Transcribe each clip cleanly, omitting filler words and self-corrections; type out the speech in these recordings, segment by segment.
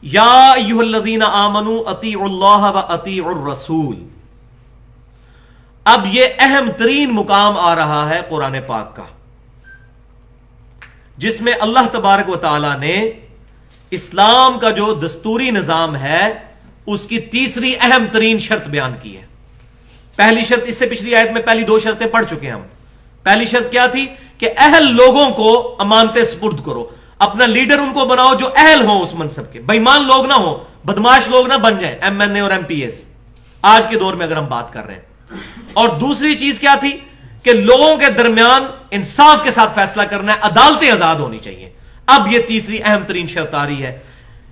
یا ایھا الذین آمنوا اطیعوا اللہ و اطیعوا الرسول. اب یہ اہم ترین مقام آ رہا ہے قرآن پاک کا، جس میں اللہ تبارک و تعالی نے اسلام کا جو دستوری نظام ہے اس کی تیسری اہم ترین شرط بیان کی ہے. پہلی شرط اس سے پچھلی آیت میں پہلی دو شرطیں پڑھ چکے ہیں ہم. پہلی شرط کیا تھی کہ اہل لوگوں کو امانتیں سپرد کرو، اپنا لیڈر ان کو بناؤ جو اہل ہوں اس منصب کے، بے ایمان لوگ نہ ہوں، بدماش لوگ نہ بن جائیں ایم این اے اور ایم پی ایس آج کے دور میں اگر ہم بات کر رہے ہیں. اور دوسری چیز کیا تھی کہ لوگوں کے درمیان انصاف کے ساتھ فیصلہ کرنا ہے، عدالتیں آزاد ہونی چاہیے. اب یہ تیسری اہم ترین شرط آ رہی ہے،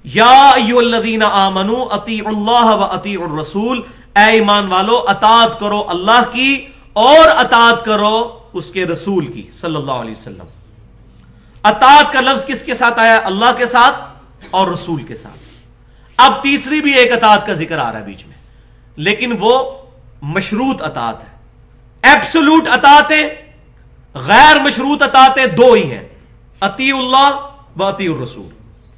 یا ایھا الذین آمنوا اطیعوا اللہ و اطیعوا الرسول. اے ایمان والو اطاعت کرو اللہ کی اور اطاعت کرو اس کے رسول کی صلی اللہ علیہ وسلم. اطاعت کا لفظ کس کے ساتھ آیا؟ اللہ کے ساتھ اور رسول کے ساتھ. اب تیسری بھی ایک اطاعت کا ذکر آ رہا ہے بیچ میں، لیکن وہ مشروط اطاعت ہے. ایبسولوٹ اطاعتیں، غیر مشروط اطاعتیں دو ہی ہیں، اطیعوا اللہ و اطیعوا الرسول.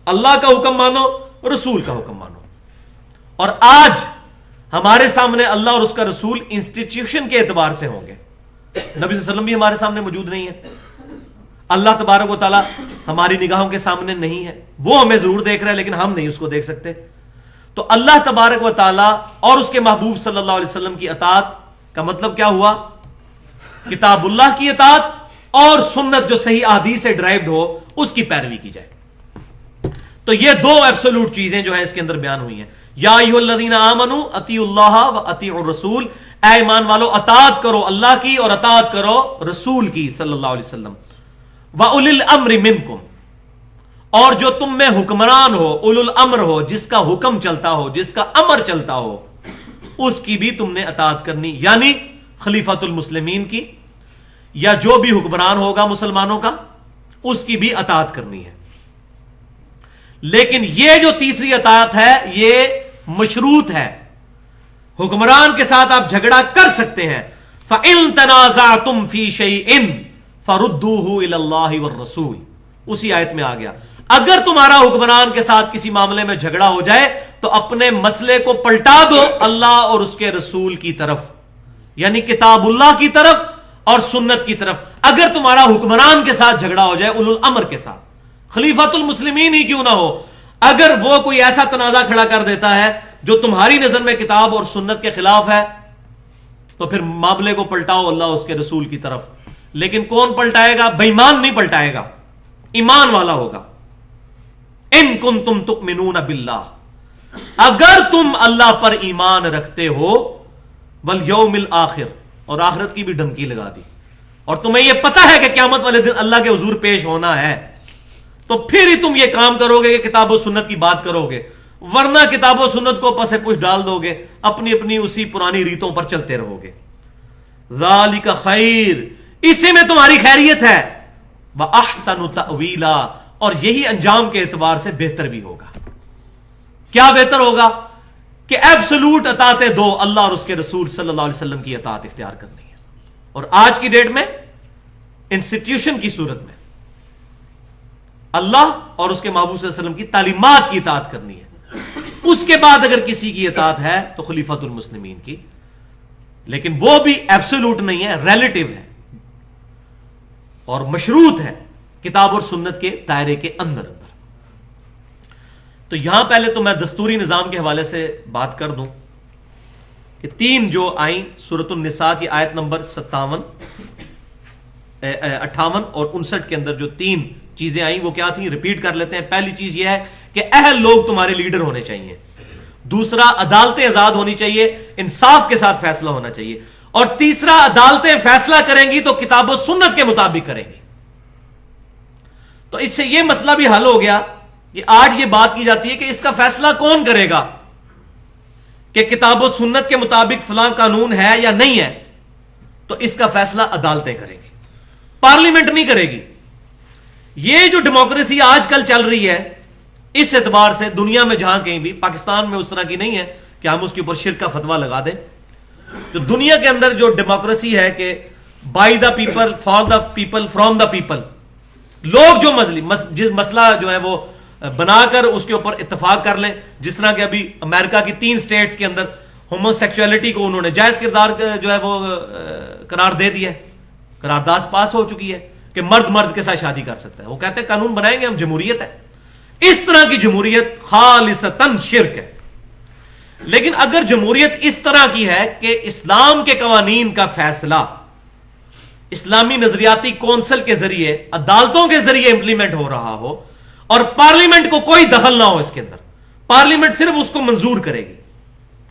اللہ کا حکم مانو، رسول کا حکم مانو. اور آج ہمارے سامنے اللہ اور اس کا رسول انسٹیٹیوشن کے اعتبار سے ہوں گے. نبی صلی اللہ علیہ وسلم بھی ہمارے سامنے موجود نہیں ہے، اللہ تبارک و تعالی ہماری نگاہوں کے سامنے نہیں ہے. وہ ہمیں ضرور دیکھ رہا ہے لیکن ہم نہیں اس کو دیکھ سکتے. تو اللہ تبارک و تعالی اور اس کے محبوب صلی اللہ علیہ وسلم کی اطاعت کا مطلب کیا ہوا؟ کتاب اللہ کی اطاعت اور سنت جو صحیح احادیث سے ڈرائیوڈ ہو اس کی پیروی کی جائے. تو یہ دو ایبسولوٹ چیزیں جو ہیں اس کے اندر بیان ہوئی ہیں. یا ایھا الذین آمنوا اطیعوا اللہ و اطیعوا الرسول. اے ایمان والو اطاعت کرو اللہ کی اور اطاعت کرو رسول کی صلی اللہ علیہ وسلم. وَأُولِي الْأَمْرِ مِنْكُمْ. اور جو تم میں حکمران ہو، اولو الامر ہو، جس کا حکم چلتا ہو، جس کا امر چلتا ہو، اس کی بھی تم نے اطاعت کرنی، یعنی خلیفۃ المسلمین کی، یا جو بھی حکمران ہوگا مسلمانوں کا اس کی بھی اطاعت کرنی ہے. لیکن یہ جو تیسری اطاعت ہے یہ مشروط ہے. حکمران کے ساتھ آپ جھگڑا کر سکتے ہیں. فَإِن تَنَازَعْتُمْ فِي شَيْءٍ فَرُدُّوهُ إِلَى اللَّهِ وَالرَّسُولِ. اسی آیت میں آ گیا اگر تمہارا حکمران کے ساتھ کسی معاملے میں جھگڑا ہو جائے تو اپنے مسئلے کو پلٹا دو اللہ اور اس کے رسول کی طرف، یعنی کتاب اللہ کی طرف اور سنت کی طرف. اگر تمہارا حکمران کے ساتھ جھگڑا ہو جائے، اولو الامر کے ساتھ، خلیفۃ المسلمین ہی کیوں نہ ہو، اگر وہ کوئی ایسا تنازع کھڑا کر دیتا ہے جو تمہاری نظر میں کتاب اور سنت کے خلاف ہے تو پھر معاملے کو پلٹاؤ اللہ اس کے رسول کی طرف. لیکن کون پلٹائے گا؟ بے ایمان نہیں پلٹائے گا، ایمان والا ہوگا. ان کنتم تؤمنون باللہ، اگر تم اللہ پر ایمان رکھتے ہو، والیوم الآخر، اور آخرت کی بھی دھمکی لگا دی، اور تمہیں یہ پتا ہے کہ قیامت والے دن اللہ کے حضور پیش ہونا ہے، تو پھر ہی تم یہ کام کرو گے کہ کتاب و سنت کی بات کرو گے. ورنہ کتاب و سنت کو پس پش ڈال دو گے، اپنی اپنی اسی پرانی ریتوں پر چلتے رہو گے. ذالک خیر، اسی میں تمہاری خیریت ہے. وَأَحْسَنُ تَأْوِيلًا، اور یہی انجام کے اعتبار سے بہتر بھی ہوگا. کیا بہتر ہوگا؟ کہ ایبسولوٹ اطاعت دو، اللہ اور اس کے رسول صلی اللہ علیہ وسلم کی اطاعت اختیار کرنی ہے. اور آج کی ڈیٹ میں انسٹیٹیوشن کی صورت میں اللہ اور اس کے محبوب صلی اللہ علیہ وسلم کی تعلیمات کی اطاعت کرنی ہے. اس کے بعد اگر کسی کی اطاعت ہے تو خلیفۃ المسلمین کی، لیکن وہ بھی ایبسولوٹ نہیں ہے، ریلیٹو ہے اور مشروط ہے کتاب اور سنت کے دائرے کے اندر. تو یہاں پہلے تو میں دستوری نظام کے حوالے سے بات کر دوں کہ تین جو آئیں سورۃ النساء کی آیت نمبر 58 اور 59 کے اندر جو تین چیزیں آئیں وہ کیا تھیں، ریپیٹ کر لیتے ہیں. پہلی چیز یہ ہے کہ اہل لوگ تمہارے لیڈر ہونے چاہیے. دوسرا، عدالتیں آزاد ہونی چاہیے، انصاف کے ساتھ فیصلہ ہونا چاہیے. اور تیسرا، عدالتیں فیصلہ کریں گی تو کتاب و سنت کے مطابق کریں گی. تو اس سے یہ مسئلہ بھی حل ہو گیا کہ آج یہ بات کی جاتی ہے کہ اس کا فیصلہ کون کرے گا کہ کتاب و سنت کے مطابق فلاں قانون ہے یا نہیں ہے. تو اس کا فیصلہ عدالتیں کریں گی، پارلیمنٹ نہیں کرے گی. یہ جو ڈیموکریسی آج کل چل رہی ہے اس اعتبار سے دنیا میں جہاں کہیں بھی، پاکستان میں اس طرح کی نہیں ہے کہ ہم اس کے اوپر شرک کا فتویٰ لگا دیں. تو دنیا کے اندر جو ڈیموکریسی ہے کہ by the people, for the people, from the people, لوگ جو مسئلہ جو ہے وہ بنا کر اس کے اوپر اتفاق کر لیں. جس طرح کہ ابھی امریکہ کی 3 اسٹیٹس کے اندر ہومو سیکچولیٹی کو انہوں نے جائز کردار جو ہے وہ قرار دے دیا ہے, قرارداد پاس ہو چکی ہے کہ مرد مرد کے ساتھ شادی کر سکتا ہے. وہ کہتے ہیں قانون بنائیں گے ہم, جمہوریت ہے. اس طرح کی جمہوریت خالصتاً شرک ہے. لیکن اگر جمہوریت اس طرح کی ہے کہ اسلام کے قوانین کا فیصلہ اسلامی نظریاتی کونسل کے ذریعے, عدالتوں کے ذریعے امپلیمنٹ ہو رہا ہو اور پارلیمنٹ کو کوئی دخل نہ ہو اس کے اندر, پارلیمنٹ صرف اس کو منظور کرے گی,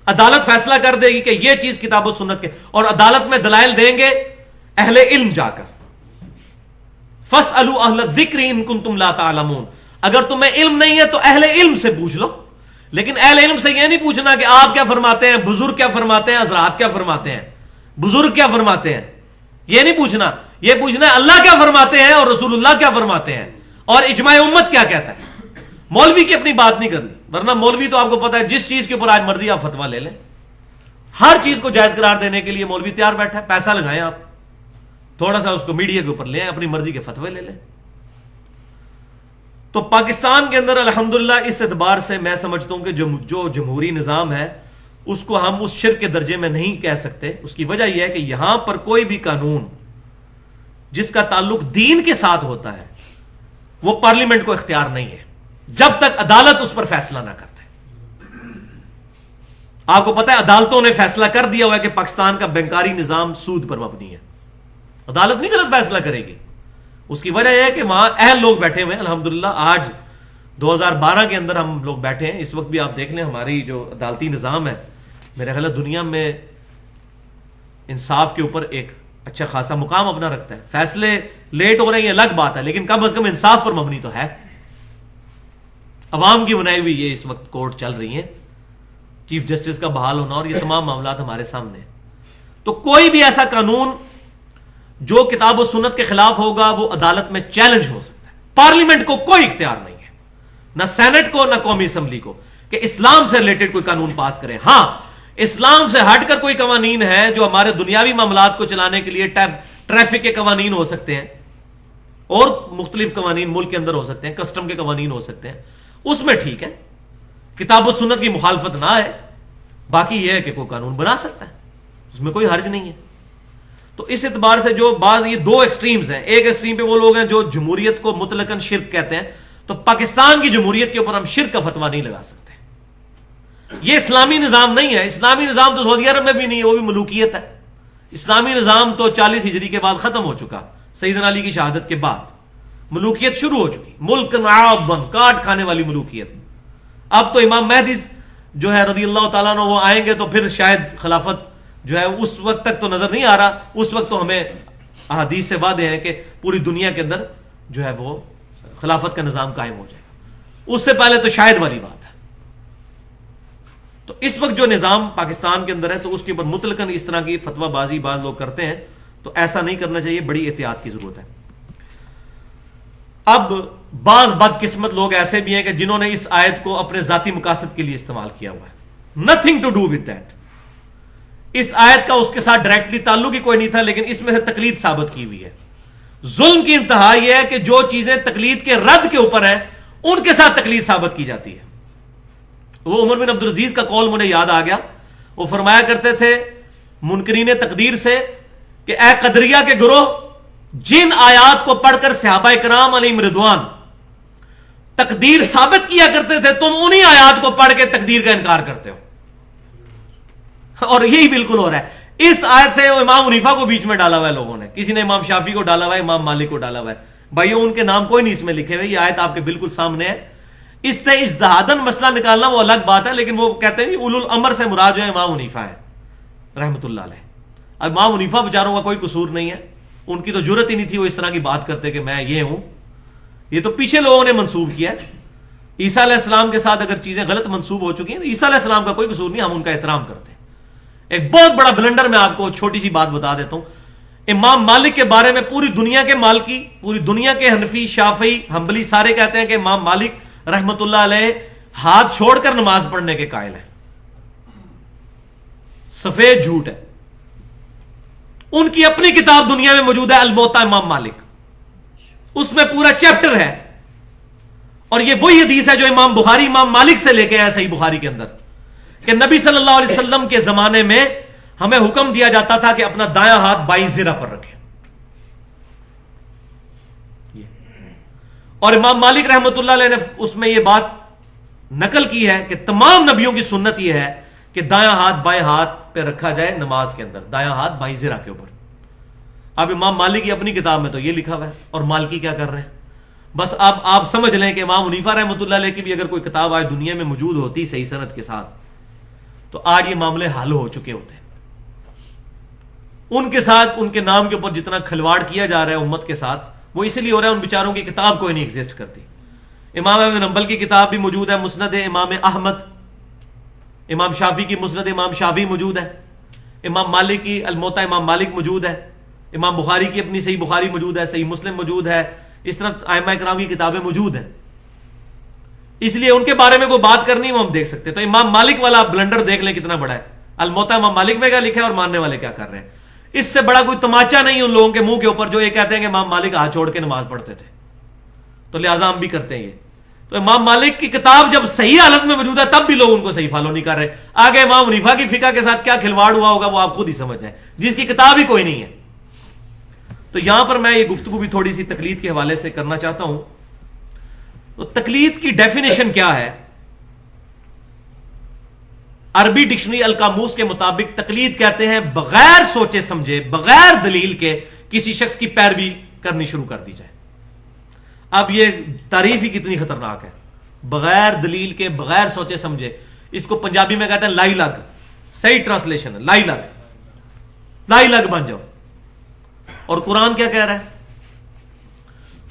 عدالت فیصلہ کر دے گی کہ یہ چیز کتاب و سنت کے, اور عدالت میں دلائل دیں گے اہل علم جا کر, فاسألوا اہل الذکر ان کنتم لا تعلمون, اگر تمہیں علم نہیں ہے تو اہل علم سے پوچھ لو. لیکن اہل علم سے یہ نہیں پوچھنا کہ آپ کیا فرماتے ہیں, بزرگ کیا فرماتے ہیں, حضرات کیا فرماتے ہیں, بزرگ کیا فرماتے ہیں, یہ نہیں پوچھنا. یہ پوچھنا ہے اللہ کیا فرماتے ہیں اور رسول اللہ کیا فرماتے ہیں اور اجماع امت کیا کہتا ہے. مولوی کی اپنی بات نہیں کرنی, ورنہ مولوی تو آپ کو پتا ہے جس چیز کے اوپر آج مرضی آپ فتویٰ لے لیں, ہر چیز کو جائز قرار دینے کے لیے مولوی تیار بیٹھا ہے. پیسہ لگائیں آپ, تھوڑا سا اس کو میڈیا کے اوپر لیں, اپنی مرضی کے فتوے لے لیں. تو پاکستان کے اندر الحمدللہ اس اعتبار سے میں سمجھتا ہوں کہ جو جمہوری نظام ہے اس کو ہم اس شرک کے درجے میں نہیں کہہ سکتے. اس کی وجہ یہ ہے کہ یہاں پر کوئی بھی قانون جس کا تعلق دین کے ساتھ ہوتا ہے وہ پارلیمنٹ کو اختیار نہیں ہے جب تک عدالت اس پر فیصلہ نہ کرتے. آپ کو پتا ہے عدالتوں نے فیصلہ کر دیا ہوا ہے کہ پاکستان کا بینکاری نظام سود پر مبنی ہے. عدالت نہیں غلط فیصلہ کرے گی. اس کی وجہ یہ ہے کہ وہاں اہل لوگ بیٹھے ہوئے ہیں. الحمدللہ آج 2012 کے اندر ہم لوگ بیٹھے ہیں. اس وقت بھی آپ دیکھ لیں ہماری جو عدالتی نظام ہے میرے خیال دنیا میں انصاف کے اوپر ایک اچھا خاصا مقام اپنا رکھتا ہے. فیصلے لیٹ ہو رہے ہیں یہ الگ بات ہے, لیکن کم از کم انصاف پر مبنی تو ہے. عوام کی بنائی ہوئی یہ اس وقت کورٹ چل رہی ہیں, چیف جسٹس کا بحال ہونا اور یہ تمام معاملات ہمارے سامنے ہیں. تو کوئی بھی ایسا قانون جو کتاب و سنت کے خلاف ہوگا وہ عدالت میں چیلنج ہو سکتا ہے. پارلیمنٹ کو کوئی اختیار نہیں ہے, نہ سینٹ کو نہ قومی اسمبلی کو, کہ اسلام سے ریلیٹڈ کوئی قانون پاس کریں. ہاں اسلام سے ہٹ کر کوئی قوانین ہے جو ہمارے دنیاوی معاملات کو چلانے کے لیے ٹریفک کے قوانین ہو سکتے ہیں اور مختلف قوانین ملک کے اندر ہو سکتے ہیں, کسٹم کے قوانین ہو سکتے ہیں, اس میں ٹھیک ہے کتاب و سنت کی مخالفت نہ ہے. باقی یہ ہے کہ کوئی قانون بنا سکتا ہے, اس میں کوئی حرج نہیں ہے. تو اس اعتبار سے جو بعض یہ دو ایکسٹریمز ہیں, ایک ایکسٹریم پہ وہ لوگ ہیں جو جمہوریت کو مطلقاً شرک کہتے ہیں, تو پاکستان کی جمہوریت کے اوپر ہم شرک کا فتویٰ نہیں لگا سکتے. یہ اسلامی نظام نہیں ہے. اسلامی نظام تو سعودی عرب میں بھی نہیں ہے, وہ بھی ملوکیت ہے. اسلامی نظام تو 40 ہجری کے بعد ختم ہو چکا, سیدنا علی کی شہادت کے بعد ملوکیت شروع ہو چکی, ملک عاضن کاٹ کھانے والی ملوکیت. اب تو امام مہدی جو ہے رضی اللہ تعالیٰ عنہ وہ آئیں گے تو پھر شاید خلافت جو ہے اس وقت تک تو نظر نہیں آ رہا. اس وقت تو ہمیں احادیث سے وعدے ہیں کہ پوری دنیا کے اندر جو ہے وہ خلافت کا نظام قائم ہو جائے گا. اس سے پہلے تو شاید والی بات ہے. تو اس وقت جو نظام پاکستان کے اندر ہے تو اس کے اوپر مطلقاً اس طرح کی فتویٰ بازی بعض لوگ کرتے ہیں, تو ایسا نہیں کرنا چاہیے, بڑی احتیاط کی ضرورت ہے. اب بعض بدقسمت لوگ ایسے بھی ہیں کہ جنہوں نے اس آیت کو اپنے ذاتی مقاصد کے لیے استعمال کیا ہوا ہے. Nothing to do with that. اس آیت کا اس کے ساتھ ڈائریکٹلی تعلق ہی کوئی نہیں تھا, لیکن اس میں سے تقلید ثابت کی ہوئی ہے. ظلم کی انتہا یہ ہے کہ جو چیزیں تقلید کے رد کے اوپر ہیں ان کے ساتھ تقلید ثابت کی جاتی ہے. وہ عمر بن عبدالعزیز کا قول مجھے یاد آ گیا. وہ فرمایا کرتے تھے منکرین تقدیر سے کہ اے قدریہ کے گروہ, جن آیات کو پڑھ کر صحابہ کرام علیہم رضوان تقدیر ثابت کیا کرتے تھے, تم انہی آیات کو پڑھ کے تقدیر کا انکار کرتے ہو. اور یہی بالکل ہو رہا ہے. اس آیت سے امام حنیفہ کو بیچ میں ڈالا ہوا ہے لوگوں نے, کسی نے امام شافعی کو ڈالا ہوا ہے, امام مالک کو ڈالا ہوا ہے. بھائیو ان کے نام کوئی نہیں اس میں لکھے ہوئے, یہ آیت آپ کے بالکل سامنے ہے. اس سے اجتہاداً مسئلہ نکالنا وہ الگ بات ہے, لیکن وہ کہتے ہیں اولو الامر سے مراد جو ہے امام حنیفہ ہے رحمۃ اللہ علیہ. اب امام حنیفہ بیچاروں کا کوئی قصور نہیں ہے, ان کی تو جرت ہی نہیں تھی وہ اس طرح کی بات کرتے کہ میں یہ ہوں. یہ تو پیچھے لوگوں نے منسوب کیا ہے. عیسیٰ علیہ السلام کے ساتھ اگر چیزیں غلط منسوب ہو چکی ہیں تو عیسیٰ علیہ السلام کا کوئی قصور نہیں, ہم ان کا احترام کرتے ہیں. ایک بہت بڑا بلنڈر میں آپ کو چھوٹی سی بات بتا دیتا ہوں. امام مالک کے بارے میں پوری دنیا کے مالکی, پوری دنیا کے حنفی, شافعی, حنبلی سارے کہتے ہیں کہ امام مالک رحمت اللہ علیہ ہاتھ چھوڑ کر نماز پڑھنے کے قائل ہیں. سفید جھوٹ ہے. ان کی اپنی کتاب دنیا میں موجود ہے الموطا امام مالک, اس میں پورا چیپٹر ہے. اور یہ وہی حدیث ہے جو امام بخاری امام مالک سے لے کے آیا صحیح بخاری کے اندر کہ نبی صلی اللہ علیہ وسلم کے زمانے میں ہمیں حکم دیا جاتا تھا کہ اپنا دایاں ہاتھ بائیں زرہ پر رکھیں. اور امام مالک رحمۃ اللہ علیہ نے اس میں یہ بات نقل کی ہے کہ تمام نبیوں کی سنت یہ ہے کہ دایاں ہاتھ بائیں ہاتھ پہ رکھا جائے نماز کے اندر, دایاں ہاتھ بائیں زرہ کے اوپر. اب امام مالک کی اپنی کتاب میں تو یہ لکھا ہوا ہے, اور مالکی کیا کر رہے ہیں. بس اب آپ سمجھ لیں کہ امام حنیفہ رحمۃ اللہ علیہ کی بھی اگر کوئی کتاب آج دنیا میں موجود ہوتی صحیح سند کے ساتھ تو آج یہ معاملے حل ہو چکے ہوتے. ان کے ساتھ ان کے نام کے اوپر جتنا کھلواڑ کیا جا رہا ہے امت کے ساتھ وہ اسی لیے ہو رہا ہے ان بیچاروں کی کتاب کوئی نہیں ایگزسٹ کرتی. امام احمد حنبل کی کتاب بھی موجود ہے, مسند امام احمد, امام شافعی کی مسند امام شافعی موجود ہے, امام مالک کی الموطا امام مالک موجود ہے, امام بخاری کی اپنی صحیح بخاری موجود ہے, صحیح مسلم موجود ہے, اس طرح ائمہ کرام کی کتابیں موجود ہیں. اس لیے ان کے بارے میں کوئی بات کرنی وہ ہم دیکھ سکتے. تو امام مالک والا بلنڈر دیکھ لیں کتنا بڑا ہے. الموطا امام مالک میں کیا لکھا ہے اور ماننے والے کیا کر رہے ہیں. اس سے بڑا کوئی تماچا نہیں ان لوگوں کے منہ کے اوپر جو یہ کہتے ہیں کہ امام مالک ہاتھ چھوڑ کے نماز پڑھتے تھے, تو لہٰذا ہم بھی کرتے ہیں یہ. تو امام مالک کی کتاب جب صحیح حالت میں موجود ہے تب بھی لوگ ان کو صحیح فالو نہیں کر رہے. آگے امام حنیفہ کی فقہ کے ساتھ کیا کھلواڑ ہوا ہوگا وہ آپ خود ہی سمجھ جائیں, جس کی کتاب ہی کوئی نہیں ہے. تو یہاں پر میں یہ گفتگو بھی تھوڑی سی تقلید کے حوالے سے کرنا چاہتا ہوں. تو تقلید کی ڈیفینیشن کیا ہے؟ عربی ڈکشنری القاموس کے مطابق تقلید کہتے ہیں بغیر سوچے سمجھے, بغیر دلیل کے کسی شخص کی پیروی کرنی شروع کر دی جائے. اب یہ تعریف ہی کتنی خطرناک ہے, بغیر دلیل کے, بغیر سوچے سمجھے. اس کو پنجابی میں کہتے ہیں لائی لگ. صحیح ٹرانسلیشن ہے لائی لگ, لائی لگ بن جاؤ. اور قرآن کیا کہہ رہا ہے؟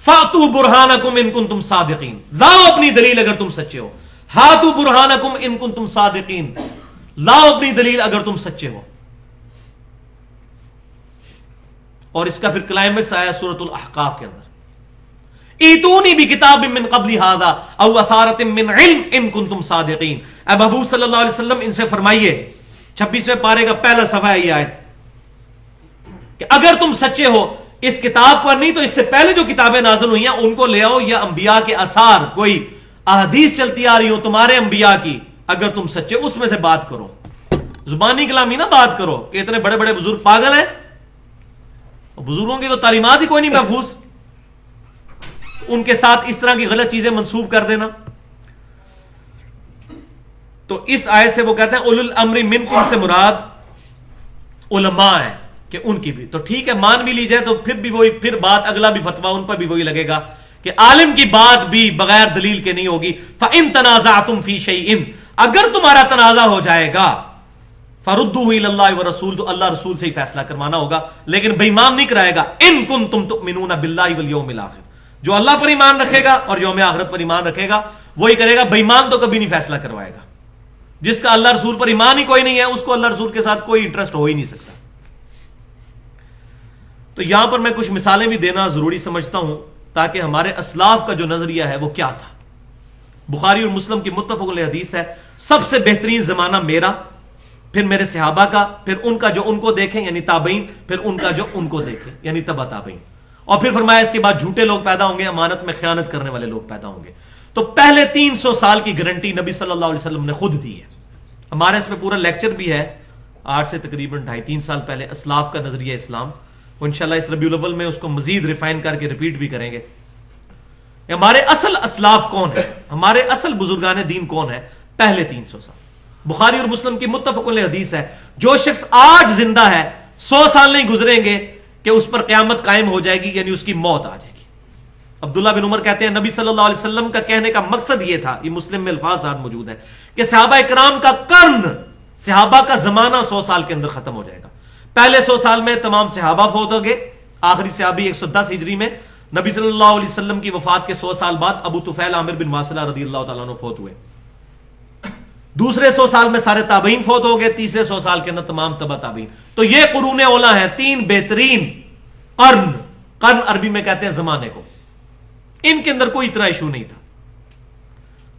فَأْتُوا بُرْهَانَكُمْ إِن كُنتُمْ صَادِقِينَ, لاؤ اپنی دلیل اگر تم سچے ہو. ہاتھو برہانکم ان کنتم صادقین, لاؤ اپنی دلیل اگر تم سچے ہو. اور اس کا پھر کلائمیکس آیا سورۃ الاحقاف کے اندر, ایتونی بکتاب من قبل ھذا او اثارۃ من علم ان کنتم صادقین. اے محبوب صلی اللہ علیہ وسلم ان سے فرمائیے, 26ویں پارے کا پہلا صفحہ ہے یہ آیت, کہ اگر تم سچے ہو اس کتاب پر نہیں تو اس سے پہلے جو کتابیں نازل ہوئی ہیں ان کو لے آؤ, یا انبیاء کے آثار, کوئی احادیث چلتی آ رہی ہو تمہارے انبیاء کی, اگر تم سچے اس میں سے بات کرو. زبانی کلامی نہ بات کرو کہ اتنے بڑے بڑے بزرگ پاگل ہیں, بزرگوں کی تو تعلیمات ہی کوئی نہیں محفوظ, ان کے ساتھ اس طرح کی غلط چیزیں منسوب کر دینا. تو اس آیت سے وہ کہتے ہیں اولو الامر منکم سے مراد علماء ہیں کہ ان کی بھی. تو ٹھیک ہے مان بھی لی جائے تو پھر بھی وہی, پھر بات اگلا بھی فتویٰ ان پر بھی وہی لگے گا کہ عالم کی بات بھی بغیر دلیل کے نہیں ہوگی. فَإِن تَنَازَعْتُمْ فِي شَيْءٍ, اگر تمہارا تنازع ہو جائے گا, فَرُدُّوهُ إِلَى اللَّهِ وَرَسُولِهِ, تو اللہ رسول سے ہی فیصلہ کروانا ہوگا, لیکن بے ایمان نہیں کرائے گا. إِن كُنتُمْ تُؤْمِنُونَ بِاللَّهِ وَالْيَوْمِ الْآخِرِ, جو اللہ پر ایمان رکھے گا اور یوم آخرت پر ایمان رکھے گا وہی کرے گا. بے ایمان تو کبھی نہیں فیصلہ کروائے گا. جس کا اللہ رسول پر ایمان ہی کوئی نہیں ہے اس کو اللہ رسول کے ساتھ کوئی انٹرسٹ ہو ہی نہیں سکتا. تو یہاں پر میں کچھ مثالیں بھی دینا ضروری سمجھتا ہوں تاکہ ہمارے اسلاف کا جو نظریہ ہے وہ کیا تھا. بخاری اور مسلم کی متفق علیہ حدیث ہے, سب سے بہترین زمانہ میرا, پھر میرے صحابہ کا, پھر ان کا جو ان کو دیکھیں یعنی تابعین, پھر ان کا جو ان کو دیکھیں یعنی تبع تابعین, اور پھر فرمایا اس کے بعد جھوٹے لوگ پیدا ہوں گے, امانت میں خیانت کرنے والے لوگ پیدا ہوں گے. تو پہلے 300 سال کی گارنٹی نبی صلی اللہ علیہ وسلم نے خود دی ہے. ہمارے اس میں پورا لیکچر بھی ہے آج سے تقریباً 2.5-3 سال پہلے, اسلاف کا نظریہ اسلام. انشاءاللہ اس ربیع الاول میں اس کو مزید ریفائن کر کے ریپیٹ بھی کریں گے. ہمارے اصل اسلاف کون ہے, ہمارے اصل بزرگان دین کون ہے؟ پہلے 300 سال. بخاری اور مسلم کی متفق علیہ حدیث ہے, جو شخص آج زندہ ہے 100 سال نہیں گزریں گے کہ اس پر قیامت قائم ہو جائے گی, یعنی اس کی موت آ جائے گی. عبداللہ بن عمر کہتے ہیں نبی صلی اللہ علیہ وسلم کا کہنے کا مقصد یہ تھا, یہ مسلم میں الفاظ ساتھ موجود ہے, کہ صحابہ اکرام کا قرن, صحابہ کا زمانہ 100 سال کے اندر ختم ہو جائے گا. پہلے 100 سال میں تمام صحابہ فوت ہو گئے, آخری صحابی 110 ہجری میں, نبی صلی اللہ علیہ وسلم کی وفات کے 100 سال بعد ابو طفیل عامر بن واصلہ رضی اللہ تعالیٰ عنہ فوت ہوئے. دوسرے 100 سال میں سارے تابعین فوت ہو گئے, تیسرے 100 سال کے اندر تمام تبع تابعین. تو یہ قرون اولا ہیں, 3 بہترین قرن, قرن عربی میں کہتے ہیں زمانے کو. ان کے اندر کوئی اتنا ایشو نہیں تھا.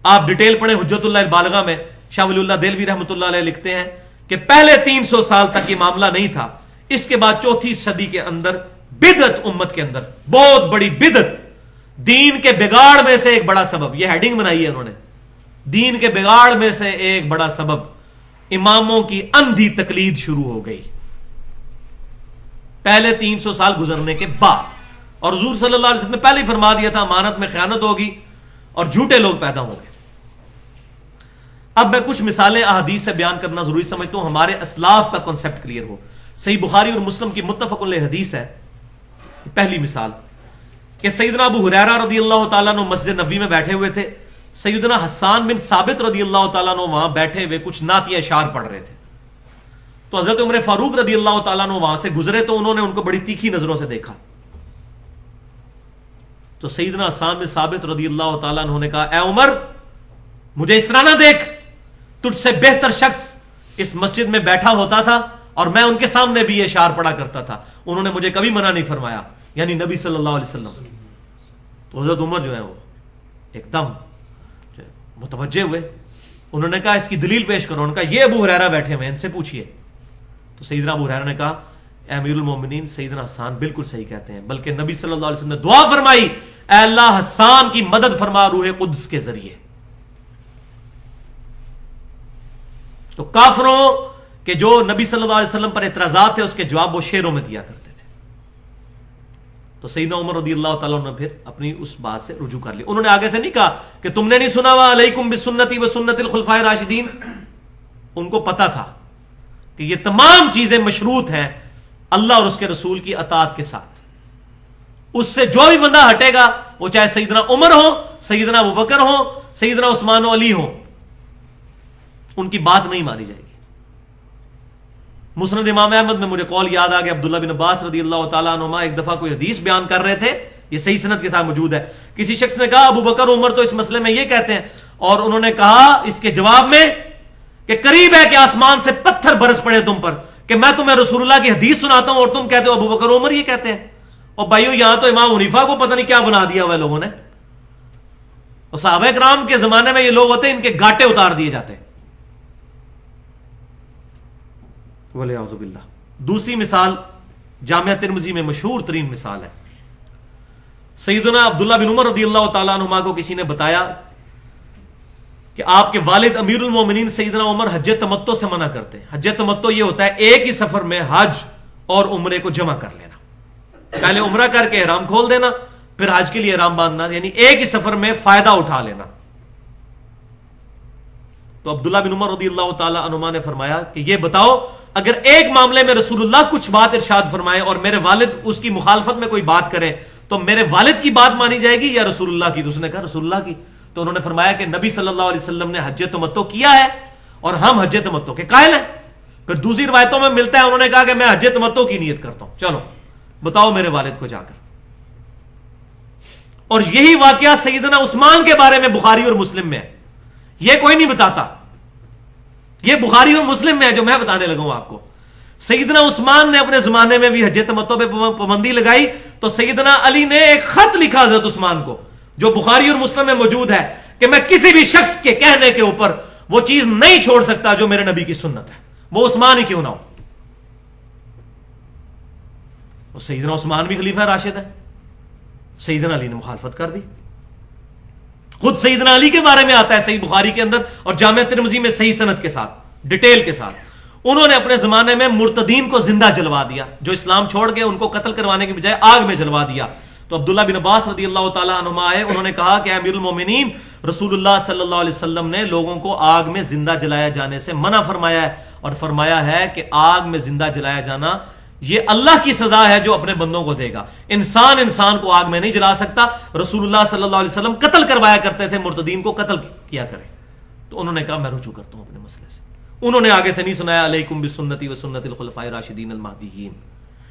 آپ ڈیٹیل پڑھیں حجت اللہ البالغہ میں, شاہ ولی اللہ دہلوی رحمۃ اللہ علیہ لکھتے ہیں کہ پہلے 300 سال تک یہ معاملہ نہیں تھا. اس کے بعد 4تھی صدی کے اندر بدعت امت کے اندر, بہت بڑی بدعت, دین کے بگاڑ میں سے ایک بڑا سبب، یہ ہیڈنگ بنائی ہے انہوں نے، دین کے بگاڑ میں سے ایک بڑا سبب اماموں کی اندھی تقلید شروع ہو گئی پہلے 300 سال گزرنے کے بعد. اور حضور صلی اللہ علیہ وسلم نے پہلے ہی فرما دیا تھا امانت میں خیانت ہوگی اور جھوٹے لوگ پیدا ہوں گے. اب میں کچھ مثالیں احادیث سے بیان کرنا ضروری سمجھتا ہوں ہمارے اسلاف کا کنسپٹ کلیئر ہو. صحیح بخاری اور مسلم کی متفق علیہ حدیث ہے. پہلی مثال کہ سیدنا ابو ہریرہ رضی اللہ تعالیٰ عنہ مسجد نبوی میں بیٹھے ہوئے تھے. سیدنا حسان بن ثابت رضی اللہ تعالیٰ عنہ وہاں بیٹھے ہوئے کچھ نعتیہ اشعار پڑھ رہے تھے. تو حضرت عمر فاروق رضی اللہ تعالیٰ عنہ وہاں سے گزرے تو انہوں نے ان کو بڑی تیکھی نظروں سے دیکھا. تو سیدنا حسان بن ثابت رضی اللہ تعالیٰ عنہ نے کہا اے عمر مجھے اس طرح نہ دیکھ، تجھ سے بہتر شخص اس مسجد میں بیٹھا ہوتا تھا اور میں ان کے سامنے بھی یہ اشعار پڑھا کرتا تھا، انہوں نے مجھے کبھی منع نہیں فرمایا، یعنی نبی صلی اللہ علیہ وسلم. تو حضرت عمر جو ہے وہ ایک دم متوجہ ہوئے. انہوں نے کہا اس کی دلیل پیش کرو. انہوں نے کہا یہ ابو ہریرہ بیٹھے ہوئے ان سے پوچھئے. تو سیدنا ابو ہریرہ نے کہا اے امیر المومنین سیدنا حسان بالکل صحیح کہتے ہیں، بلکہ نبی صلی اللہ علیہ وسلم نے دعا فرمائی اے اللہ حسان کی مدد فرما روح قدس کے ذریعے. تو کافروں کہ جو نبی صلی اللہ علیہ وسلم پر اعتراضات تھے اس کے جواب وہ شعروں میں دیا کرتے تھے. تو سیدنا عمر رضی اللہ تعالیٰ عنہ نے پھر اپنی اس بات سے رجوع کر لی. انہوں نے آگے سے نہیں کہا کہ تم نے نہیں سنا ہوا علیکم بسنتی و سنت الخلفاء الراشدین. ان کو پتا تھا کہ یہ تمام چیزیں مشروط ہیں اللہ اور اس کے رسول کی اطاعت کے ساتھ. اس سے جو بھی بندہ ہٹے گا وہ چاہے سیدنا عمر ہو، سیدنا ابوبکر ہو، سیدنا عثمان و علی ہو، ان کی بات نہیں مانی جائے گی. مسند امام احمد میں مجھے قول یاد آ گیا، عبداللہ بن عباس رضی اللہ تعالیٰ عنہما ایک دفعہ کوئی حدیث بیان کر رہے تھے، یہ صحیح سند کے ساتھ موجود ہے. کسی شخص نے کہا ابو بکر عمر تو اس مسئلے میں یہ کہتے ہیں، اور انہوں نے کہا اس کے جواب میں کہ قریب ہے کہ آسمان سے پتھر برس پڑے تم پر کہ میں تمہیں رسول اللہ کی حدیث سناتا ہوں اور تم کہتے ہو ابو بکر عمر یہ کہتے ہیں. اور بھائیو یہاں تو امام حنیفہ کو پتہ نہیں کیا بنا دیا ہوا لوگوں نے. اور صحابہ کرام کے زمانے میں یہ لوگ ہوتے ہیں ان کے گاٹے اتار دیے جاتے ہیں. وَلِعَوْذُ بِاللَّہ. دوسری مثال جامعہ ترمذی میں مشہور ترین مثال ہے. سیدنا عبداللہ بن عمر رضی اللہ تعالیٰ عنہما کو کسی نے بتایا کہ آپ کے والد امیر المومنین سیدنا عمر حج تمتع سے منع کرتے ہیں. حج تمتع یہ ہوتا ہے ایک ہی سفر میں حج اور عمرے کو جمع کر لینا. پہلے عمرہ کر کے احرام کھول دینا پھر حج کے لیے احرام باندھنا، یعنی ایک ہی سفر میں فائدہ اٹھا لینا. تو عبداللہ بن عمر رضی اللہ تعالیٰ عنہما نے فرمایا کہ یہ بتاؤ اگر ایک معاملے میں رسول اللہ کچھ بات ارشاد فرمائے اور میرے والد اس کی مخالفت میں کوئی بات کرے تو میرے والد کی بات مانی جائے گی یا رسول اللہ کی؟ تو اس نے کہا رسول اللہ کی. تو انہوں نے فرمایا کہ نبی صلی اللہ علیہ وسلم نے حج تمتع کیا ہے اور ہم حج تمتع کے قائل ہیں. پھر دوسری روایتوں میں ملتا ہے انہوں نے کہا کہ میں حج تمتع کی نیت کرتا ہوں، چلو بتاؤ میرے والد کو جا کر. اور یہی واقعہ سیدنا عثمان کے بارے میں بخاری اور مسلم میں ہے. یہ کوئی نہیں بتاتا، یہ بخاری اور مسلم میں ہے جو میں بتانے لگا ہوں آپ کو. سیدنا عثمان نے اپنے زمانے میں بھی حج تمتع پہ پابندی لگائی تو سیدنا علی نے ایک خط لکھا حضرت عثمان کو جو بخاری اور مسلم میں موجود ہے کہ میں کسی بھی شخص کے کہنے کے اوپر وہ چیز نہیں چھوڑ سکتا جو میرے نبی کی سنت ہے، وہ عثمان ہی کیوں نہ ہو. سیدنا عثمان بھی خلیفہ راشد ہے، سیدنا علی نے مخالفت کر دی. خود سیدنا علی کے بارے میں آتا ہے صحیح بخاری کے اندر اور جامعہ ترمذی میں صحیح سند کے ساتھ ڈیٹیل کے ساتھ. انہوں نے اپنے زمانے میں مرتدین کو زندہ جلوا دیا، جو اسلام چھوڑ گئے ان کو قتل کروانے کے بجائے آگ میں جلوا دیا. تو عبداللہ بن عباس رضی اللہ تعالیٰ عنہما آئے، انہوں نے کہا کہ امیر المومنین رسول اللہ صلی اللہ علیہ وسلم نے لوگوں کو آگ میں زندہ جلایا جانے سے منع فرمایا ہے اور فرمایا ہے کہ آگ میں زندہ جلایا جانا یہ اللہ کی سزا ہے جو اپنے بندوں کو دے گا. انسان کو آگ میں نہیں جلا سکتا. رسول اللہ صلی اللہ علیہ وسلم قتل کروایا کرتے تھے، مرتدین کو قتل کیا کرے. تو انہوں نے کہا میں رجوع کرتا ہوں اپنے مسئلے سے. انہوں نے آگے سے نہیں سنایا علیکم بسنتی و سنت الخلفاء الراشدین المہدیین.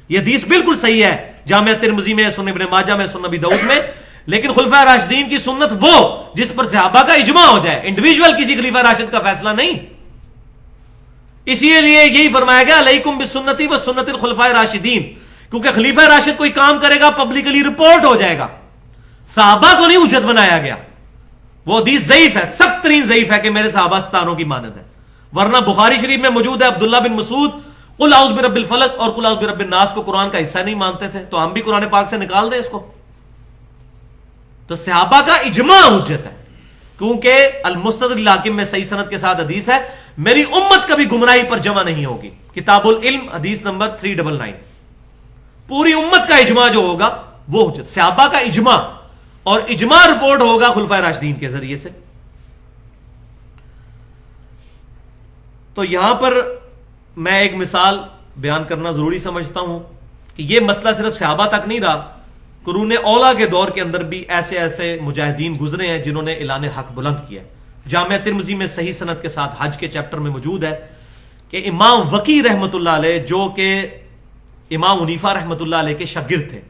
یہ حدیث بالکل صحیح ہے، جامعہ ترمذی میں، سنن ابن ماجہ میں، سنن ابی داؤد میں. لیکن خلفاء راشدین کی سنت وہ جس پر صحابہ کا اجماع ہو جائے، انڈیویجول کسی خلیفہ راشد کا فیصلہ نہیں. اسی لیے یہی فرمایا گیا علیکم بسنتی و سنت الخلفاء راشدین، کیونکہ خلیفہ راشد کوئی کام کرے گا پبلکلی رپورٹ ہو جائے گا. صحابہ کو نہیں حجت بنایا گیا. وہ حدیث ضعیف ہے، سخت ترین ضعیف ہے کہ میرے صحابہ ستاروں کی مانند ہے. ورنہ بخاری شریف میں موجود ہے عبداللہ بن مسعود قل اعوذ برب الفلق اور قل اعوذ برب الناس کو قرآن کا حصہ نہیں مانتے تھے، تو ہم بھی قرآن پاک سے نکال دیں اس کو. تو صحابہ کا اجماع حجت ہے، کیونکہ المستدرک الحاکم میں صحیح سند کے ساتھ حدیث ہے، میری امت کبھی گمراہی پر جمع نہیں ہوگی، کتاب العلم حدیث نمبر 399۔ پوری امت کا اجماع جو ہوگا وہ حجت، صحابہ کا اجماع، اور اجماع رپورٹ ہوگا خلفائے راشدین کے ذریعے سے۔ تو یہاں پر میں ایک مثال بیان کرنا ضروری سمجھتا ہوں کہ یہ مسئلہ صرف صحابہ تک نہیں رہا، قرون اولا کے دور کے اندر بھی ایسے ایسے مجاہدین گزرے ہیں جنہوں نے اعلان حق بلند کیا۔ جامعہ ترمذی میں صحیح سند کے ساتھ حج کے چیپٹر میں موجود ہے کہ امام وقی رحمۃ اللہ علیہ، جو کہ امام حنیفہ رحمۃ اللہ علیہ کے شاگرد تھے،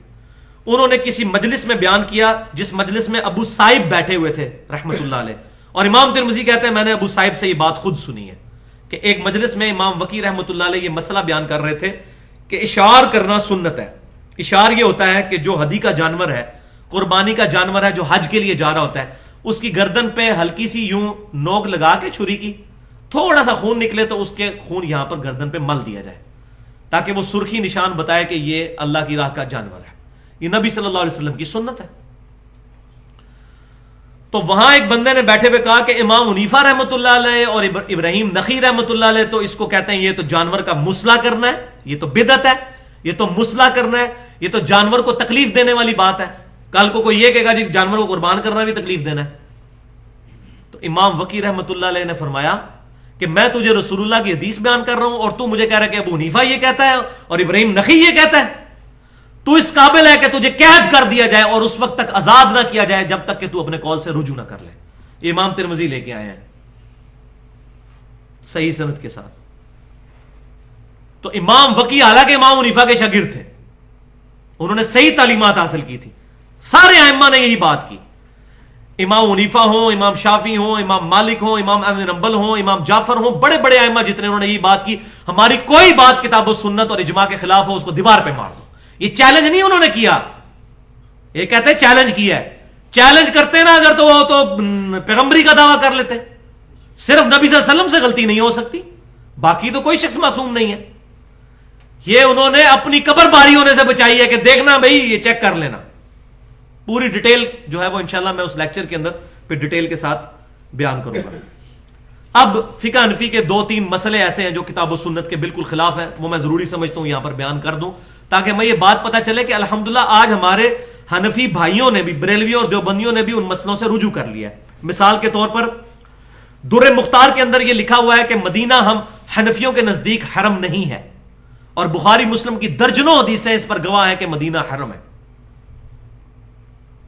انہوں نے کسی مجلس میں بیان کیا جس مجلس میں ابو صائب بیٹھے ہوئے تھے رحمۃ اللہ علیہ، اور امام ترمذی کہتے ہیں میں نے ابو صائب سے یہ بات خود سنی ہے کہ ایک مجلس میں امام وقی رحمۃ اللہ علیہ یہ مسئلہ بیان کر رہے تھے کہ اشعار کرنا سنت ہے۔ اشعار یہ ہوتا ہے کہ جو ہدی کا جانور ہے، قربانی کا جانور ہے، جو حج کے لیے جا رہا ہوتا ہے، اس کی گردن پہ ہلکی سی یوں نوک لگا کے چھری کی تھوڑا سا خون نکلے تو اس کے خون یہاں پر گردن پہ مل دیا جائے، تاکہ وہ سرخی نشان بتائے کہ یہ اللہ کی راہ کا جانور ہے۔ یہ نبی صلی اللہ علیہ وسلم کی سنت ہے۔ تو وہاں ایک بندے نے بیٹھے ہوئے کہا کہ امام حنیفہ رحمۃ اللہ علیہ اور ابراہیم نخعی رحمۃ اللہ علیہ تو اس کو کہتے ہیں یہ تو جانور کا مسئلہ کرنا ہے، یہ تو بدعت ہے، یہ تو مسئلہ کرنا ہے، یہ تو جانور کو تکلیف دینے والی بات ہے، کل کو کوئی یہ کہے گا جی جانور کو قربان کرنا بھی تکلیف دینا ہے۔ تو امام وقی رحمۃ اللہ علیہ نے فرمایا کہ میں تجھے رسول اللہ کی حدیث بیان کر رہا ہوں اور تو مجھے کہہ رہا ہے کہ ابو حنیفہ یہ کہتا ہے اور ابراہیم نخعی یہ کہتا ہے، تو اس قابل ہے کہ تجھے قید کر دیا جائے اور اس وقت تک آزاد نہ کیا جائے جب تک کہ تو اپنے قول سے رجوع نہ کر لے۔ یہ امام ترمذی لے کے آئے ہیں صحیح سند کے ساتھ۔ تو امام وقی حالانکہ امام حنیفہ کے شاگرد تھے، انہوں نے صحیح تعلیمات حاصل کی تھی، سارے ائمہ نے یہی بات کی، امام حنیفہ ہوں، امام شافعی ہوں، امام مالک ہوں، امام احمد بن حنبل ہوں، امام جعفر ہوں، بڑے بڑے ائمہ جتنے، انہوں نے یہی بات کی، ہماری کوئی بات کتاب و سنت اور اجماع کے خلاف ہو اس کو دیوار پہ مار دو۔ یہ چیلنج نہیں انہوں نے کیا، یہ کہتے ہیں چیلنج کیا ہے، چیلنج کرتے نا اگر تو وہ تو پیغمبری کا دعویٰ کر لیتے، صرف نبی صلی اللہ علیہ وسلم سے غلطی نہیں ہو سکتی، باقی تو کوئی شخص معصوم نہیں ہے۔ یہ انہوں نے اپنی قبر باری ہونے سے بچائی ہے کہ دیکھنا بھائی یہ چیک کر لینا۔ پوری ڈیٹیل جو ہے وہ انشاءاللہ میں اس لیکچر کے اندر پھر ڈیٹیل کے ساتھ بیان کروں گا۔ اب فقہ حنفی کے 2-3 مسئلے ایسے ہیں جو کتاب و سنت کے بالکل خلاف ہیں، وہ میں ضروری سمجھتا ہوں یہاں پر بیان کر دوں تاکہ میں یہ بات پتہ چلے کہ الحمدللہ آج ہمارے حنفی بھائیوں نے بھی، بریلویوں اور دیوبندیوں نے بھی ان مسئلوں سے رجوع کر لیا ہے۔ مثال کے طور پر در مختار کے اندر یہ لکھا ہوا ہے کہ مدینہ ہم حنفیوں کے نزدیک حرم نہیں ہے، اور بخاری مسلم کی درجنوں حدیثیں اس پر گواہ ہیں کہ مدینہ حرم ہے،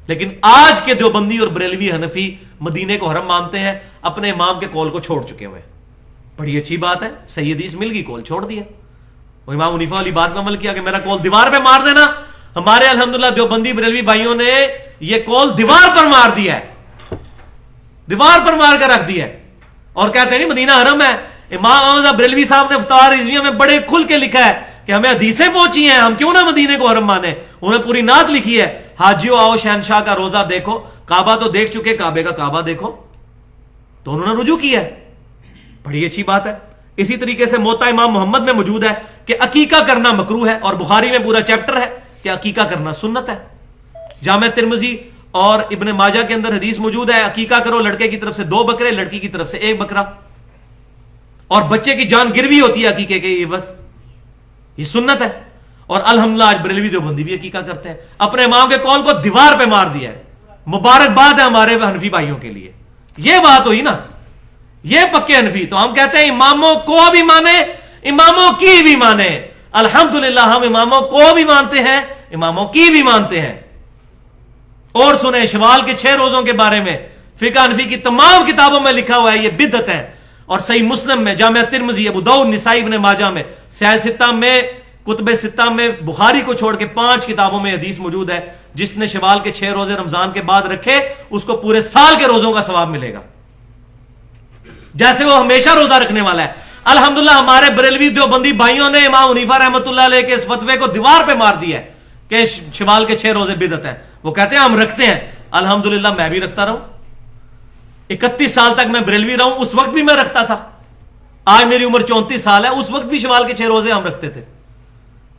لیکن آج کے دیوبندی اور بریلوی حنفی مدینے کو حرم مانتے ہیں، اپنے امام کے قول کو چھوڑ چکے ہوئے۔ بڑی اچھی بات ہے، صحیح حدیث مل گئی، قول چھوڑ دیا، وہ امام حنیفہ والی بات پر عمل کیا کہ میرا قول دیوار پہ مار دینا۔ ہمارے الحمدللہ دیوبندی بریلوی بھائیوں نے یہ قول دیوار پر مار دیا ہے، دیوار پر مار کر رکھ دیا ہے، اور کہتے ہیں نہیں مدینہ حرم ہے۔ امام احمد بریلوی صاحب نے فتاوی رضویہ میں بڑے کھل کے لکھا ہے کہ ہمیں حدیثیں پہنچی ہیں، ہم کیوں نہ مدینے کو حرم مانے۔ انہوں نے پوری نعت لکھی ہے، حاجیو آؤ شہنشاہ کا روزہ دیکھو، کعبہ تو دیکھ چکے، کعبے کا کعبہ دیکھو، تو انہوں نے رجوع کیا ہے، بڑی اچھی بات ہے۔ اسی طریقے سے موطا امام محمد میں موجود ہے کہ عقیقہ کرنا مکروہ ہے، اور بخاری میں پورا چیپٹر ہے کہ عقیقہ کرنا سنت ہے۔ جامع ترمذی اور ابن ماجہ کے اندر حدیث موجود ہے، عقیقہ کرو، لڑکے کی طرف سے 2 بکرے، لڑکی کی طرف سے 1 بکرا، اور بچے کی جان گروی ہوتی ہے عقیقے کے، یہ بس یہ سنت ہے۔ اور الحمدللہ آج بریلوی دیوبندی بھی عقیقہ کرتے ہیں، اپنے امام کے قول کو دیوار پہ مار دیا ہے۔ مبارکباد ہے ہمارے حنفی بھائیوں کے لیے، یہ بات ہوئی نا، یہ پکے حنفی۔ تو ہم کہتے ہیں اماموں کو بھی مانے، اماموں کی بھی مانے، الحمدللہ ہم اماموں کو بھی مانتے ہیں، اماموں کی بھی مانتے ہیں۔ اور سنیں شوال کے 6 روزوں کے بارے میں فقہ حنفی کی تمام کتابوں میں لکھا ہوا ہے یہ بدعت ہے، اور صحیح مسلم میں، جامع ترمذی، ابو داؤد، نسائی، ابن ماجہ میں، سیاہ ستہ میں، کتب ستہ میں، بخاری کو چھوڑ کے 5 کتابوں میں حدیث موجود ہے، جس نے شوال کے 6 روزے رمضان کے بعد رکھے اس کو پورے سال کے روزوں کا ثواب ملے گا، جیسے وہ ہمیشہ روزہ رکھنے والا ہے۔ الحمدللہ ہمارے بریلوی دیوبندی بھائیوں نے امام حنیفہ رحمۃ اللہ علیہ کے اس فتوے کو دیوار پہ مار دیا ہے کہ شوال کے 6 روزے بدعت ہے۔ وہ کہتے ہیں ہم رکھتے ہیں، الحمدللہ میں بھی رکھتا رہوں، 31 سال تک میں بریلوی رہوں، اس وقت بھی میں رکھتا تھا، آج میری عمر 34 سال ہے، اس وقت بھی شوال کے 6 روزے ہم رکھتے تھے۔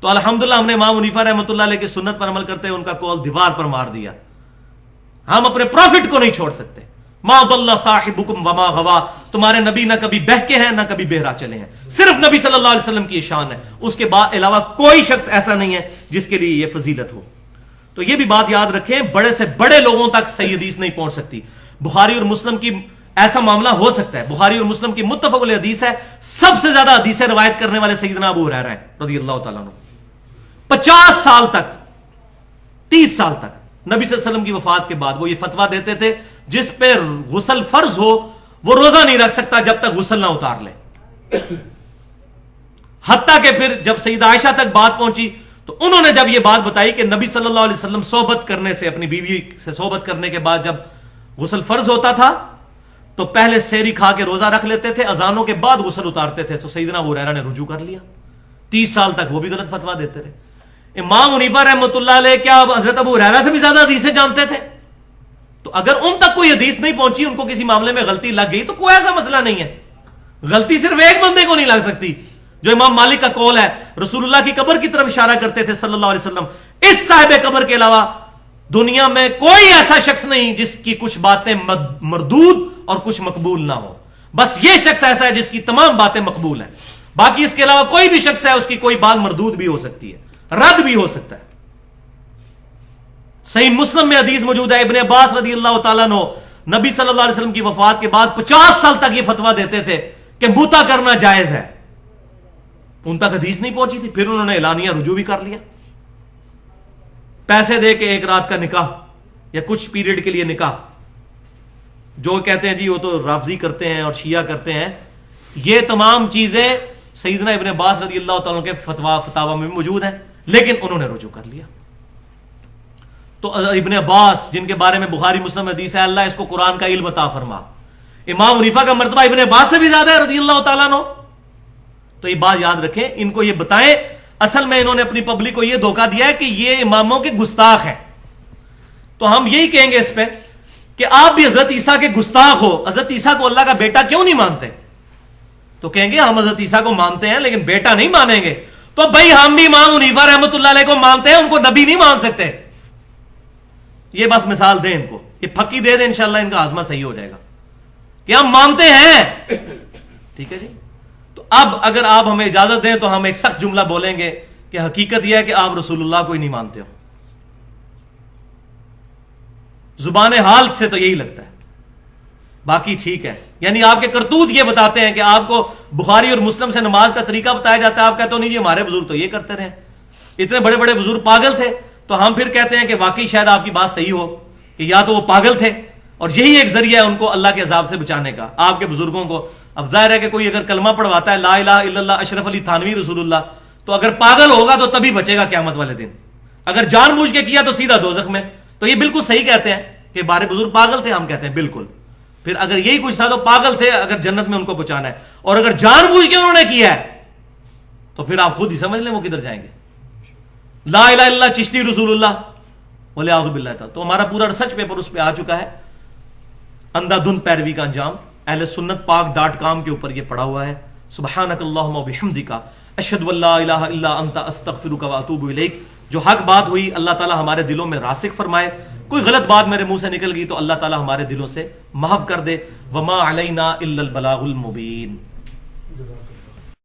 تو الحمدللہ ہم نے امام حنیفہ رحمۃ اللہ علیہ کی سنت پر عمل کرتے ہیں ان کا قول دیوار پر مار دیا۔ ہم اپنے پروفٹ کو نہیں چھوڑ سکتے. ما ضل صاحبکم وما غوا, تمہارے نبی نہ کبھی بہکے ہیں نہ کبھی بہرا چلے ہیں. صرف نبی صلی اللہ علیہ وسلم کی یہ شان ہے, اس کے بعد علاوہ کوئی شخص ایسا نہیں ہے جس کے لیے یہ فضیلت ہو. تو یہ بھی بات یاد رکھیں, بڑے سے بڑے لوگوں تک صحیح حدیث نہیں پہنچ سکتی. بخاری اور مسلم کی ایسا معاملہ ہو سکتا ہے, بخاری اور مسلم کی متفق علیہ حدیث ہے, سب سے زیادہ حدیثیں روایت کرنے والے سیدنا ابو ہریرہ ہیں رضی اللہ تعالیٰ عنہ. 50 سال تک 30 سال تک نبی صلی اللہ علیہ وسلم کی وفات کے بعد وہ یہ فتویٰ دیتے تھے جس پہ غسل فرض ہو وہ روزہ نہیں رکھ سکتا جب تک غسل نہ اتار لے. حتیٰ کہ پھر جب سیدہ عائشہ تک بات پہنچی تو انہوں نے جب یہ بات بتائی کہ نبی صلی اللہ علیہ وسلم صحبت کرنے سے, اپنی بیوی سے صحبت کرنے کے بعد جب غسل فرض ہوتا تھا تو پہلے سحری کھا کے روزہ رکھ لیتے تھے, اذانوں کے بعد غسل اتارتے تھے, تو سیدنا ابو ہریرہ نے رجوع کر لیا. 30 سال تک وہ بھی غلط فتویٰ دیتے رہے. امام حنیفہ رحمۃ اللہ علیہ کیا حضرت ابو ہریرہ سے بھی زیادہ حدیثیں جانتے تھے؟ تو اگر ان تک کوئی حدیث نہیں پہنچی, ان کو کسی معاملے میں غلطی لگ گئی تو کوئی ایسا مسئلہ نہیں ہے. غلطی صرف ایک بندے کو نہیں لگ سکتی, جو امام مالک کا قول ہے. رسول اللہ کی قبر کی طرف اشارہ کرتے تھے صلی اللہ علیہ وسلم, اس صاحب قبر کے علاوہ دنیا میں کوئی ایسا شخص نہیں جس کی کچھ باتیں مردود اور کچھ مقبول نہ ہو. بس یہ شخص ایسا ہے جس کی تمام باتیں مقبول ہیں, باقی اس کے علاوہ کوئی بھی شخص ہے اس کی کوئی بات مردود بھی ہو سکتی ہے, رد بھی ہو سکتا ہے. صحیح مسلم میں حدیث موجود ہے, ابن عباس رضی اللہ تعالیٰ عنہ نبی صلی اللہ علیہ وسلم کی وفات کے بعد 50 سال تک یہ فتویٰ دیتے تھے کہ موتا کرنا جائز ہے. ان تک حدیث نہیں پہنچی تھی, پھر انہوں نے اعلانیہ رجوع بھی کر لیا. پیسے دے کے ایک رات کا نکاح یا کچھ پیریڈ کے لیے نکاح, جو کہتے ہیں جی وہ تو رافضی کرتے ہیں اور شیعہ کرتے ہیں, یہ تمام چیزیں سیدنا ابن عباس رضی اللہ تعالیٰ کے فتاوی میں موجود ہیں, لیکن انہوں نے رجوع کر لیا. تو ابن عباس جن کے بارے میں بخاری مسلم حدیث ہے اللہ اس کو قرآن کا علم عطا فرما, امام حنیفہ کا مرتبہ ابن عباس سے بھی زیادہ ہے رضی اللہ تعالیٰ عنہ. تو یہ بات یاد رکھیں, ان کو یہ بتائیں. اصل میں انہوں نے اپنی پبلک کو یہ دھوکہ دیا ہے کہ یہ اماموں کے گستاخ ہیں. تو ہم یہی کہیں گے اس پہ کہ آپ بھی حضرت عیسیٰ کے گستاخ ہو, حضرت عیسیٰ کو اللہ کا بیٹا کیوں نہیں مانتے؟ تو کہیں گے ہم حضرت عیسیٰ کو مانتے ہیں لیکن بیٹا نہیں مانیں گے. تو بھائی ہم بھی امام حنیفہ رحمۃ اللہ علیہ کو مانتے ہیں, ان کو نبی نہیں مان سکتے. یہ بس مثال دیں ان کو, یہ پھکی دے دیں, انشاءاللہ ان کا ہاضمہ صحیح ہو جائے گا کہ ہم مانتے ہیں. ٹھیک ہے جی. تو اب اگر آپ ہمیں اجازت دیں تو ہم ایک سخت جملہ بولیں گے کہ حقیقت یہ ہے کہ آپ رسول اللہ کو ہی نہیں مانتے ہو. زبان حال سے تو یہی لگتا ہے, باقی ٹھیک ہے. یعنی آپ کے کرتوت یہ بتاتے ہیں کہ آپ کو بخاری اور مسلم سے نماز کا طریقہ بتایا جاتا ہے, آپ کہتے ہو نہیں جی ہمارے بزرگ تو یہ کرتے رہے, اتنے بڑے بڑے بزرگ پاگل تھے. تو ہم پھر کہتے ہیں کہ واقعی شاید آپ کی بات صحیح ہو کہ یا تو وہ پاگل تھے اور یہی ایک ذریعہ ہے ان کو اللہ کے عذاب سے بچانے کا, آپ کے بزرگوں کو. اب ظاہر ہے کہ کوئی اگر کلمہ پڑھواتا ہے لا الہ الا اللہ اشرف علی تھانوی رسول اللہ, تو اگر پاگل ہوگا تو تبھی بچے گا قیامت والے دن. اگر جان بوجھ کے کیا تو سیدھا دوزخ میں. تو یہ بالکل صحیح کہتے ہیں کہ بارے بزرگ پاگل تھے, ہم کہتے ہیں بالکل. پھر اگر یہی کچھ تھا تو پاگل تھے اگر جنت میں ان کو پہنچانا ہے, اور اگر جان بوجھ کے انہوں نے کیا ہے تو پھر آپ خود ہی سمجھ لیں وہ کدھر جائیں گے. لا الہ الا اللہ چشتی رسول اللہ ولیعوذ باللہ تعالی. تو ہمارا پورا ریسرچ پیپر اس پہ آ چکا ہے, اندھا دھند پیروی کا انجام, اہل سنت پاک.com کے اوپر یہ پڑا ہوا ہے. سبحانک اللہم وبحمدک اشہد ان لا الہ الا انت استغفرک واتوب الیک. جو حق بات ہوئی اللہ تعالی ہمارے دلوں میں راسخ فرمائے, کوئی غلط بات میرے منہ سے نکل گئی تو اللہ تعالی ہمارے دلوں سے محو کر دے. وما علینا الا البلاغ المبین.